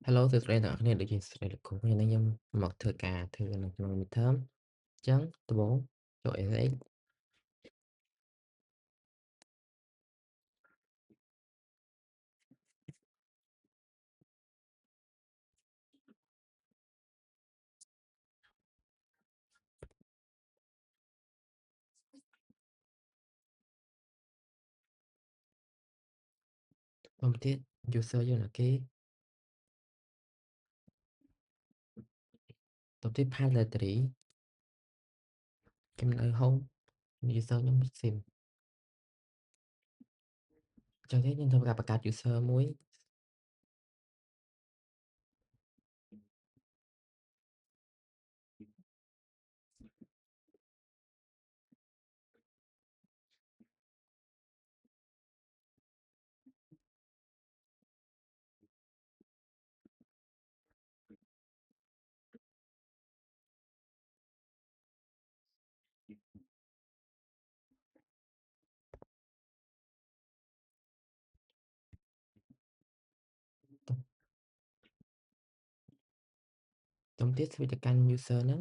Hello សួស្តីអ្នកនរគ្នាដូចជាស្រីលោកគ្រូថ្ងៃនេះខ្ញុំមកធ្វើការនៅក្នុង midterm អញ្ចឹងដំបូងចូល SX បន្តទៀត user យើងណាគេបន្តទៀត path directory ខ្ញុំនៅ home user ខ្ញុំ sim អញ្ចឹងទេខ្ញុំធ្វើការបង្កើត user មួយបន្តទៀត switch ទៅកាន់ user ហ្នឹង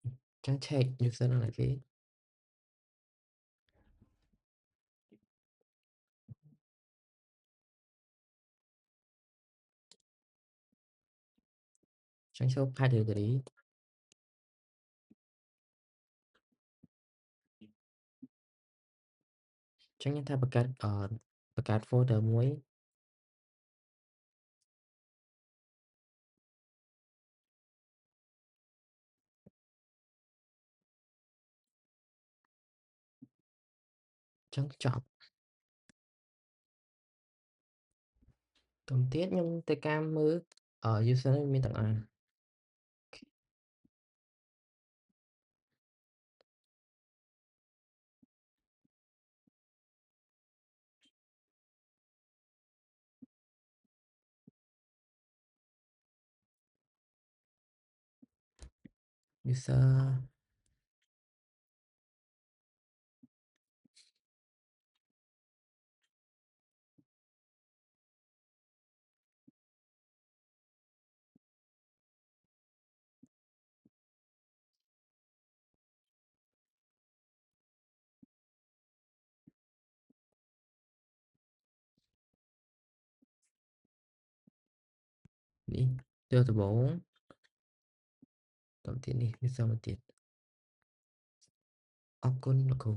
អញ្ចឹង check user ហ្នឹងណាគេអញ្ចឹងចូល path directory អញ្ចឹងខ្ញុំថាបង្កើត folder មួយ អញ្ចឹងចប់បន្តទៀតខ្ញុំទៅការមើលuser ហ្នឹងមានទាំងអស់ user នេះយកដំបូងបន្តទៀតនេះ user មួយទៀតអរគុណលោកគ្រូ